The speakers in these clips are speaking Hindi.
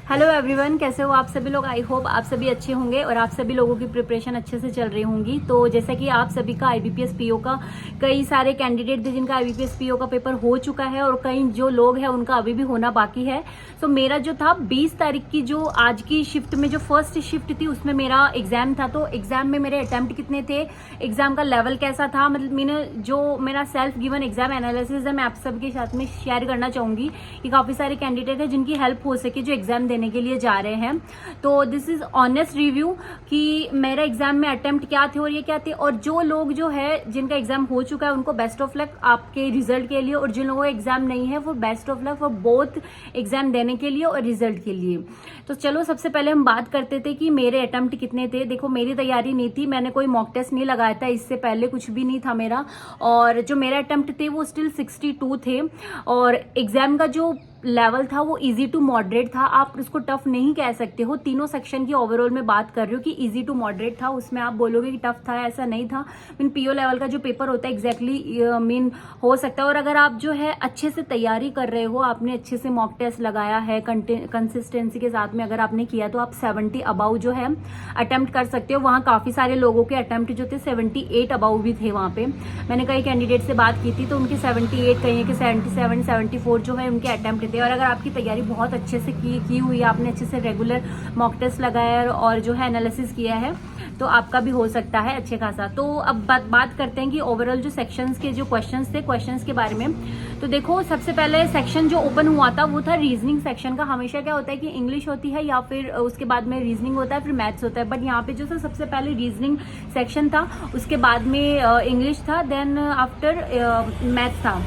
हेलो एवरीवन, कैसे हो आप सभी लोग। आई होप आप सभी अच्छे होंगे और आप सभी लोगों की प्रिपरेशन अच्छे से चल रही होंगी। तो जैसा कि आप सभी का आईबीपीएस पीओ का कई सारे कैंडिडेट थे जिनका आईबीपीएस पीओ का पेपर हो चुका है और कई जो लोग हैं उनका अभी भी होना बाकी है। तो मेरा जो था 20 तारीख की जो आज की शिफ्ट में जो फर्स्ट शिफ्ट थी उसमें मेरा एग्जाम था। तो एग्जाम में मेरे अटेम्प्ट कितने थे, एग्जाम का लेवल कैसा था, मतलब मैंने जो मेरा सेल्फ गिवन एग्जाम एनालिसिस है मैं आप सबके साथ में शेयर करना चाहूंगी कि काफी सारे कैंडिडेट है जिनकी हेल्प हो सके जो एग्जाम देने के लिए जा रहे हैं। तो दिस इज ऑनेस्ट रिव्यू कि मेरा एग्जाम में अटेम्प्ट क्या थे और ये क्या थे, और जो लोग जो है जिनका एग्जाम हो चुका है उनको बेस्ट ऑफ लक आपके रिजल्ट के लिए, और जिन लोगों का एग्जाम नहीं है वो best of luck for both exam देने के लिए और रिजल्ट के लिए। तो चलो सबसे पहले हम बात करते थे कि मेरे अटेम्प्ट कितने थे। देखो मेरी तैयारी नहीं थी, मैंने कोई मॉक टेस्ट नहीं लगाया था, इससे पहले कुछ भी नहीं था मेरा, और जो मेरे अटेम्प्ट थे वो स्टिल 62 थे। और एग्जाम का जो लेवल था वो इजी टू मॉडरेट था, आप उसको टफ नहीं कह सकते हो। तीनों सेक्शन की ओवरऑल में बात कर रही हूँ कि इजी टू मॉडरेट था, उसमें आप बोलोगे कि टफ था, ऐसा नहीं था। मीन पीओ लेवल का जो पेपर होता है एग्जैक्टली मीन हो सकता है। और अगर आप जो है अच्छे से तैयारी कर रहे हो, आपने अच्छे से मॉक टेस्ट लगाया है कंसिस्टेंसी के साथ में अगर आपने किया तो आप 70 अबाउ जो है अटेम्प्ट कर सकते हो। वहाँ काफी सारे लोगों के अटेम्प्ट जो थे 78 अबाउ भी थे। वहाँ पे मैंने कई कैंडिडेट से बात की थी तो उनके 78, कहीं के 77, 74 जो है उनके अटेम्प्ट थे। और अगर आपकी तैयारी बहुत अच्छे से की हुई है, आपने अच्छे से रेगुलर मॉक टेस्ट लगाया है और जो है एनालिसिस किया है तो आपका भी हो सकता है अच्छे खासा। तो अब बात करते हैं कि ओवरऑल जो सेक्शंस के जो क्वेश्चंस थे, क्वेश्चंस के बारे में। तो देखो सबसे पहले सेक्शन जो ओपन हुआ था वो था रीजनिंग सेक्शन का। हमेशा क्या होता है कि इंग्लिश होती है या फिर उसके बाद में रीजनिंग होता है, फिर मैथ्स होता है, बट यहाँ पे जो सबसे पहले रीजनिंग सेक्शन था, उसके बाद में इंग्लिश था, देन आफ्टर मैथ्स था।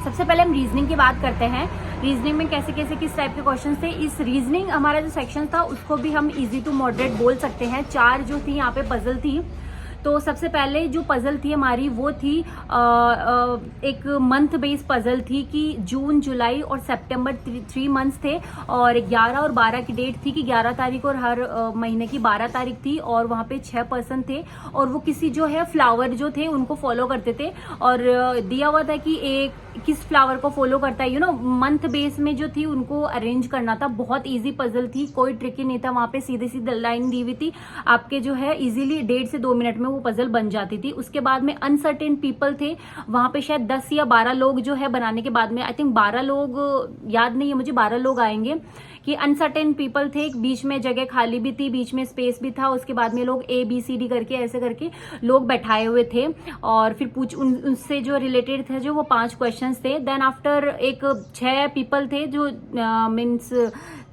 सबसे पहले हम रीजनिंग की बात करते हैं। रीजनिंग में कैसे कैसे किस टाइप के क्वेश्चंस थे। इस रीजनिंग हमारा जो सेक्शन था उसको भी हम इजी टू मॉडरेट बोल सकते हैं। 4 जो थी यहाँ पे पजल थी। तो सबसे पहले जो पजल थी हमारी वो थी एक मंथ बेस्ड पजल थी कि जून, जुलाई और सितंबर 3 मंथ्स थे, और 11 और 12 की डेट थी कि 11 तारीख और हर महीने की 12 तारीख थी, और वहाँ पे 6 पर्सन थे और वो किसी जो है फ्लावर जो थे उनको फॉलो करते थे, और दिया हुआ था कि एक किस फ्लावर को फॉलो करता है, मंथ बेस में जो थी उनको अरेंज करना था। बहुत इजी पजल थी, कोई ट्रिकी नहीं था, वहां पे सीधे सीधे लाइन दी हुई थी, आपके जो है इजीली 1.5 से 2 मिनट में वो पजल बन जाती थी। उसके बाद में अनसर्टेन पीपल थे, वहां पे शायद 10 या 12 लोग जो है बनाने के बाद में, आई थिंक 12 लोग, याद नहीं है मुझे, 12 लोग आएंगे कि अनसर्टेन पीपल थे। बीच में जगह खाली भी थी, बीच में स्पेस भी था, उसके बाद में लोग ABCD करके ऐसे करके लोग बैठाए हुए थे, और फिर उनसे जो रिलेटेड थे जो वो 5 क्वेश्चंस थे। देन आफ्टर एक 6 पीपल थे जो मीन्स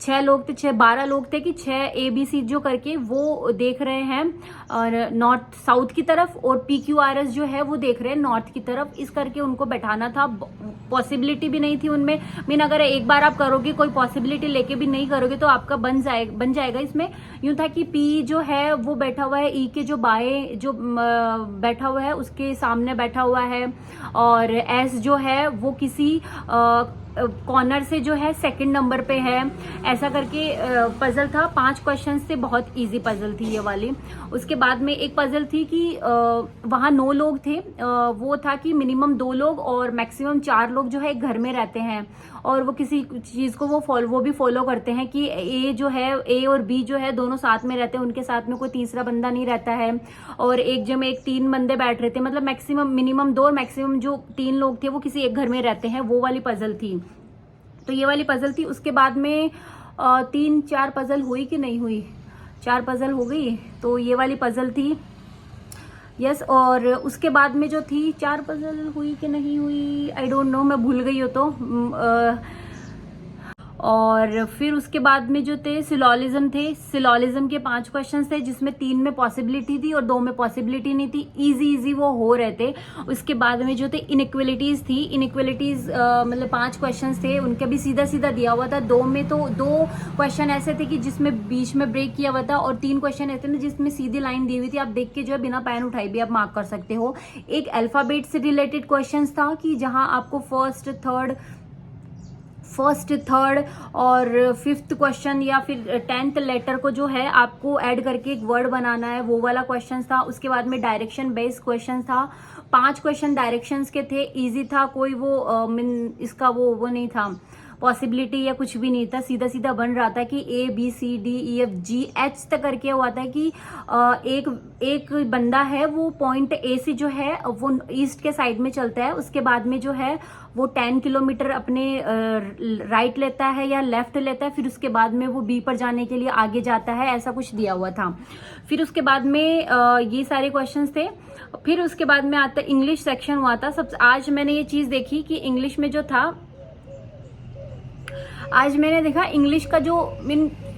6 लोग थे, 12 लोग थे कि 6 ABC जो करके वो देख रहे हैं और नॉर्थ साउथ की तरफ, और PQRS जो है वो देख रहे हैं नॉर्थ की तरफ। इस करके उनको बैठाना था। पॉसिबिलिटी भी नहीं थी उनमें, मीन अगर एक बार आप करोगे, कोई पॉसिबिलिटी लेके भी नहीं करोगे तो आपका बन जाएगा। इसमें यूं था कि P जो है वो बैठा हुआ है, E के जो बाएं जो बैठा हुआ है उसके सामने बैठा हुआ है, और S जो है वो किसी कॉर्नर से जो है सेकंड नंबर पे है। ऐसा करके पजल था। 5 क्वेश्चंस थे, बहुत इजी पजल थी ये वाली। उसके बाद में एक पजल थी कि वहां 9 लोग थे, वो था कि मिनिमम 2 लोग और मैक्सिमम 4 लोग जो है एक घर में रहते हैं, और वो किसी चीज को वो भी फॉलो करते हैं कि A जो है, A और B जो है दोनों साथ में रहते हैं, उनके साथ में कोई तीसरा बंदा नहीं रहता है। और एक जब 3 बंदे बैठ रहे थे, मतलब मैक्सिमम मिनिमम 2 और मैक्सिमम जो 3 लोग थे वो किसी एक घर में रहते हैं, वो वाली पजल थी। तो ये वाली पजल थी। उसके बाद में 3-4 पजल हुई कि नहीं हुई, 4 पजल हो गई, तो ये वाली पजल थी। यस, और उसके बाद में जो थी 4 पजल हुई कि नहीं हुई, आई डोंट नो, मैं भूल गई हो तो। और फिर उसके बाद में जो थे सिलोलिज्म थे। सिलोलिज्म के 5 क्वेश्चंस थे जिसमें 3 में पॉसिबिलिटी थी और 2 में पॉसिबिलिटी नहीं थी। इजी वो हो रहे थे। उसके बाद में जो थे इनइक्वलिटीज थी। इनइक्वलिटीज मतलब 5 क्वेश्चंस थे, उनका भी सीधा सीधा दिया हुआ था। 2 में तो 2 क्वेश्चन ऐसे थे कि जिसमें बीच में ब्रेक किया हुआ था, और 3 क्वेश्चन ऐसे थे जिसमें सीधी लाइन दी हुई थी। आप देख के जो है बिना पेन उठाए भी आप मार्क कर सकते हो। एक अल्फाबेट से रिलेटेड क्वेश्चन था कि जहां आपको फर्स्ट, थर्ड और 5th क्वेश्चन या फिर 10th लेटर को जो है आपको ऐड करके एक वर्ड बनाना है, वो वाला क्वेश्चन था। उसके बाद में डायरेक्शन बेस्ड क्वेश्चन था। 5 क्वेश्चन डायरेक्शंस के थे, इजी था, कोई वो इसका वो नहीं था, पॉसिबिलिटी या कुछ भी नहीं था, सीधा सीधा बन रहा था कि ABCDEFGH तक करके हुआ था कि एक बंदा है वो पॉइंट ए से जो है वो ईस्ट के साइड में चलता है, उसके बाद में जो है वो 10 किलोमीटर अपने राइट लेता है या लेफ्ट लेता है, फिर उसके बाद में वो बी पर जाने के लिए आगे जाता है, ऐसा कुछ दिया हुआ था। फिर उसके बाद में ये सारे क्वेश्चंस थे। फिर उसके बाद में आता इंग्लिश सेक्शन हुआ था। सब आज मैंने ये चीज देखी कि इंग्लिश में जो था, आज मैंने देखा इंग्लिश का जो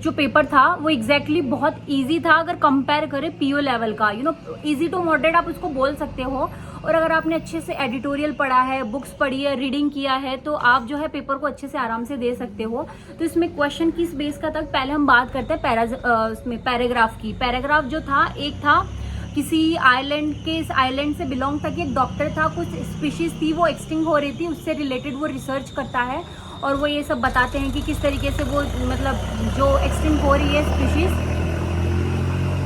पेपर था वो एग्जैक्टली बहुत इजी था अगर कंपेयर करें पीओ लेवल का। इजी टू मॉडरेट आप उसको बोल सकते हो। और अगर आपने अच्छे से एडिटोरियल पढ़ा है, बुक्स पढ़ी है, रीडिंग किया है, तो आप जो है पेपर को अच्छे से आराम से दे सकते हो। तो इसमें क्वेश्चन किस बेस का था, पहले हम बात करते हैं पैराग्राफ की। पैराग्राफ जो था, एक था किसी आइलैंड के, इस आइलैंड से बिलोंग था कि एक डॉक्टर था, कुछ स्पीशीज थी वो एक्सटिंक्ट हो रही थी, उससे रिलेटेड वो रिसर्च करता है और वो ये सब बताते हैं कि किस तरीके से वो मतलब जो एक्सटिंक्ट हो रही है स्पीशीज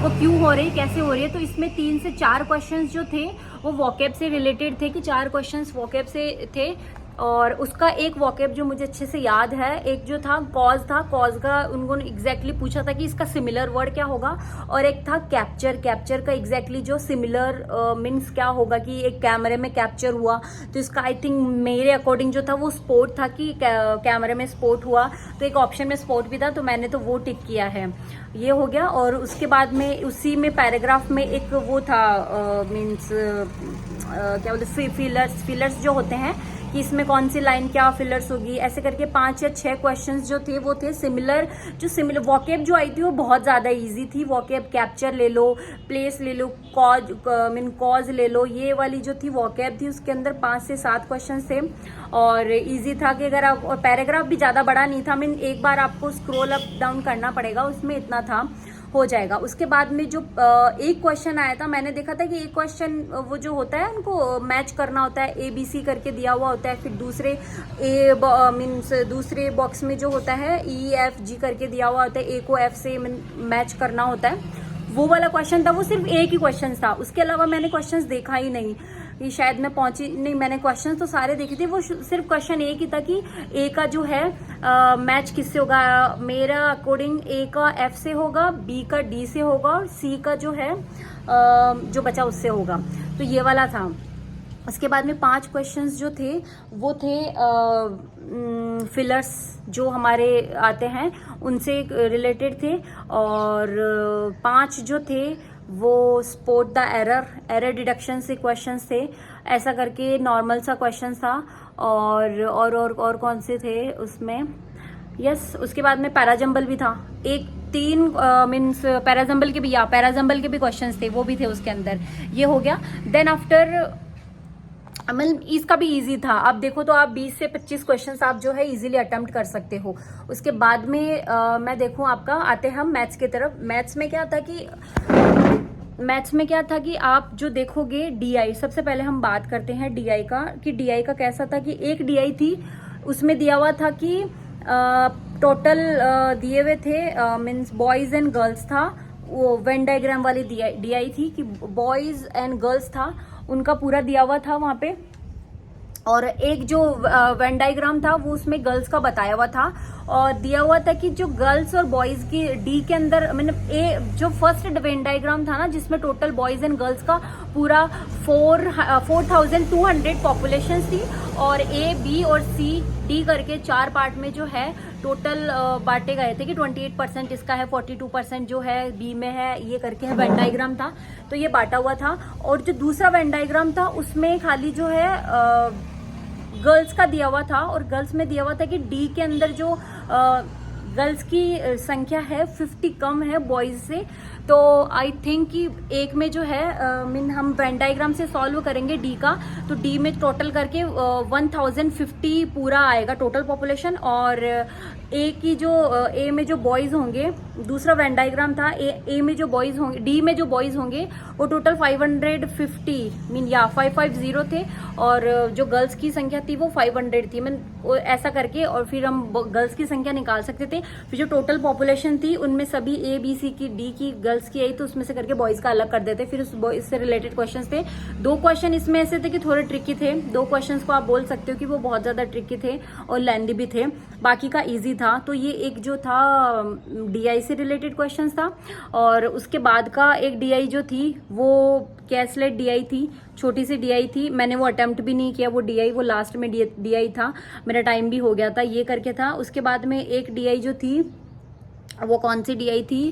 वो क्यों हो रही, कैसे हो रही है। तो इसमें 3 से 4 क्वेश्चंस जो थे वो वोकैब से रिलेटेड थे, कि 4 क्वेश्चंस वोकैब से थे। और उसका एक वोकैब जो मुझे अच्छे से याद है, एक जो था कॉज था, कॉज का उनको एग्जैक्टली पूछा था कि इसका सिमिलर वर्ड क्या होगा। और एक था कैप्चर, कैप्चर का एग्जैक्टली जो सिमिलर मीन्स क्या होगा कि एक कैमरे में कैप्चर हुआ, तो इसका आई थिंक मेरे अकॉर्डिंग जो था वो स्पॉट था कि कैमरे में स्पॉट हुआ, तो एक ऑप्शन में स्पॉट भी था, तो मैंने तो वो टिक किया है। ये हो गया। और उसके बाद में उसी में पैराग्राफ में एक वो था मीन्स क्या बोलते फिलर्स जो होते हैं कि इसमें कौन सी लाइन क्या फिलर्स होगी, ऐसे करके 5 या 6 क्वेश्चंस जो थे वो थे सिमिलर। जो सिमिलर वोकैब जो आई थी वो बहुत ज्यादा इजी थी। वोकैब कैप्चर ले लो, प्लेस ले लो, कॉज ले लो, ये वाली जो थी वोकैब थी उसके अंदर 5 से 7 क्वेश्चन थे और इजी था कि अगर आप, और पैराग्राफ भी ज्यादा बड़ा नहीं था, एक बार आपको स्क्रॉल अप डाउन करना पड़ेगा, उसमें इतना था, हो जाएगा। उसके बाद में जो एक क्वेश्चन आया था, मैंने देखा था कि एक क्वेश्चन वो जो होता है उनको मैच करना होता है, ABC करके दिया हुआ होता है, फिर दूसरे बॉक्स में जो होता है EFG करके दिया हुआ होता है, A को F से मैच करना होता है, वो वाला क्वेश्चन था। वो सिर्फ एक ही क्वेश्चन था, उसके अलावा मैंने क्वेश्चंस देखा ही नहीं, ये शायद मैं पहुंची नहीं, मैंने क्वेश्चन तो सारे देखे थे, वो सिर्फ क्वेश्चन एक ही था कि ए का जो है मैच किससे होगा। मेरा अकॉर्डिंग ए का F से होगा, B का D से होगा और C का जो है जो बचा उससे होगा, तो ये वाला था। उसके बाद में 5 क्वेश्चंस जो थे वो थे फिलर्स जो हमारे आते हैं उनसे रिलेटेड थे, और 5 जो थे वो स्पॉट द एरर डिडक्शन से क्वेश्चंस थे, ऐसा करके नॉर्मल सा क्वेश्चन था। और कौन से थे उसमें, यस उसके बाद में पैराजम्बल भी था, एक 3 मीन्स पैराजम्बल के भी क्वेश्चंस थे, वो भी थे उसके अंदर। ये हो गया। देन आफ्टर मतलब इसका भी इजी था, आप देखो तो आप 20 से 25 क्वेश्चंस आप जो है इजीली अटेम्प्ट कर सकते हो। उसके बाद में मैं देखूं आपका, आते हैं हम मैथ्स की तरफ। मैथ्स में क्या था कि आप जो देखोगे DI, सबसे पहले हम बात करते हैं DI का, कि DI का कैसा था कि एक DI थी, उसमें दिया हुआ था कि टोटल दिए हुए थे मीन्स बॉयज एंड गर्ल्स था, वो वेन डायग्राम वाली DI थी कि बॉयज एंड गर्ल्स था, उनका पूरा दिया हुआ था वहां पे। और एक जो वेन डायग्राम था वो उसमें गर्ल्स का बताया हुआ था, और दिया हुआ था कि जो गर्ल्स और बॉयज की D के अंदर मतलब जो फर्स्ट वेन डायग्राम था ना, जिसमें टोटल बॉयज एंड गर्ल्स का पूरा 4200 पॉपुलेशन थी, और A, B और C, D करके 4 पार्ट में जो है टोटल बांटे गए थे कि 28% इसका है, 42% जो है B में है, ये करके है वेन डायग्राम था, तो ये बांटा हुआ था। और जो दूसरा वेन डायग्राम था उसमें खाली जो है गर्ल्स का दिया हुआ था, और गर्ल्स में दिया हुआ था कि D के अंदर जो गर्ल्स की संख्या है 50 कम है बॉयज से, तो आई थिंक कि एक में जो है हम वेन डायग्राम से सॉल्व करेंगे D का, तो D में टोटल करके 1050 पूरा आएगा टोटल पॉपुलेशन, और A की जो A में जो बॉयज होंगे, दूसरा वेन डायग्राम था A में जो बॉयज होंगे, D में जो बॉयज होंगे वो टोटल 550 थे, और जो गर्ल्स की संख्या थी वो 500 थी, ऐसा करके, और फिर हम गर्ल्स की संख्या निकाल सकते थे। फिर जो टोटल पॉपुलेशन थी उनमें सभी A, B, C की, D की, गर्ल्स की आई, तो उसमें से करके बॉयज का अलग कर देते। फिर इससे रिलेटेड क्वेश्चंस थे। 2 क्वेश्चन इसमें ऐसे थे कि थोड़े ट्रिकी थे, 2 क्वेश्चंस को आप बोल सकते हो कि वो बहुत ज्यादा ट्रिकी थे और लेंदी भी थे। बाकी का इजी था। तो ये एक जो था डीआई से रिलेटेड क्वेश्चंस था, और उसके बाद का एक डीआई जो थी वो कैसलेट डीआई थी, छोटी सी डीआई थी, मैंने वो अटेम्प्ट भी नहीं किया वो डीआई, वो लास्ट में डीआई था, मेरा टाइम भी हो गया था, ये करके था। उसके बाद में एक डीआई जो थी वो कौन सी डीआई थी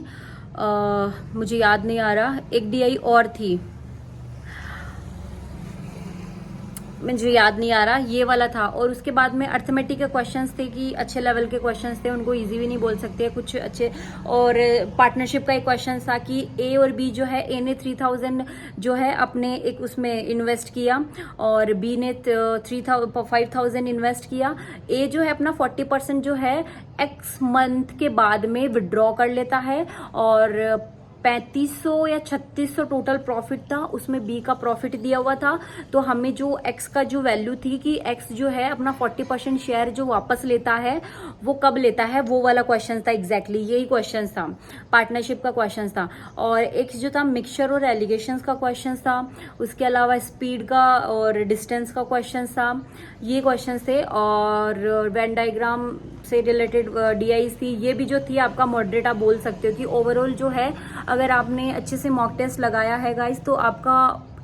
मुझे याद नहीं आ रहा, एक डीआई और थी, मुझे याद नहीं आ रहा, ये वाला था। और उसके बाद में अर्थमेटिक के क्वेश्चंस थे कि अच्छे लेवल के क्वेश्चंस थे, उनको इजी भी नहीं बोल सकते कुछ अच्छे। और पार्टनरशिप का एक क्वेश्चन था कि ए और बी जो है, ए ने 3000 जो है अपने एक उसमें इन्वेस्ट किया और बी ने 5000 इन्वेस्ट किया। ए जो है अपना 40% जो है एक्स मंथ के बाद में विड्रॉ कर लेता है, और 3500 या 3600 टोटल प्रॉफिट था, उसमें बी का प्रॉफिट दिया हुआ था। तो हमें जो एक्स का जो वैल्यू थी कि एक्स जो है अपना 40% शेयर जो वापस लेता है वो कब लेता है, वो वाला क्वेश्चन था। एग्जैक्टली यही क्वेश्चन था, पार्टनरशिप का क्वेश्चन था। और एक जो था मिक्सचर और एलिगेशंस का क्वेश्चन था, उसके अलावा स्पीड का और डिस्टेंस का क्वेश्चन था, ये क्वेश्चन थे। और वेन डायग्राम से रिलेटेड डीआईज थी, ये भी जो थी आपका मॉडरेट आप बोल सकते हो कि ओवरऑल जो है अगर आपने अच्छे से मॉक टेस्ट लगाया है गाइस तो आपका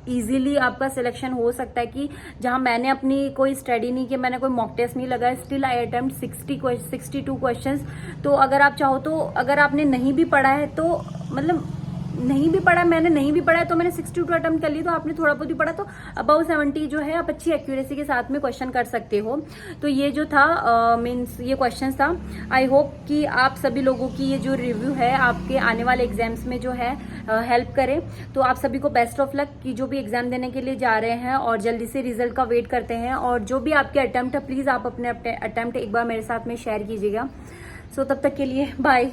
इजीली आपका सिलेक्शन हो सकता है। कि जहां मैंने अपनी कोई स्टडी नहीं की, मैंने कोई मॉक टेस्ट नहीं लगाया, स्टिल आई अटेम्प्ट 62 क्वेश्चंस। तो अगर आप चाहो तो, अगर आपने नहीं भी पढ़ा है तो मतलब नहीं भी पढ़ा, मैंने नहीं भी पढ़ा है तो मैंने 62 अटेम्प्ट कर ली, तो आपने थोड़ा बहुत ही पढ़ा तो अबाउ 70 जो है आप अच्छी एक्यूरेसी के साथ में क्वेश्चन कर सकते हो। तो ये जो था मीन्स ये क्वेश्चन था। आई होप कि आप सभी लोगों की ये जो रिव्यू है आपके आने वाले एग्जाम्स में जो है हेल्प करे। तो आप सभी को बेस्ट ऑफ लक कि जो भी एग्जाम देने के लिए जा रहे हैं, और जल्दी से रिजल्ट का वेट करते हैं। और जो भी आपके अटेम्प्ट है प्लीज आप अपने अटेम्प्ट एक बार मेरे साथ में शेयर कीजिएगा। सो तब तक के लिए बाय।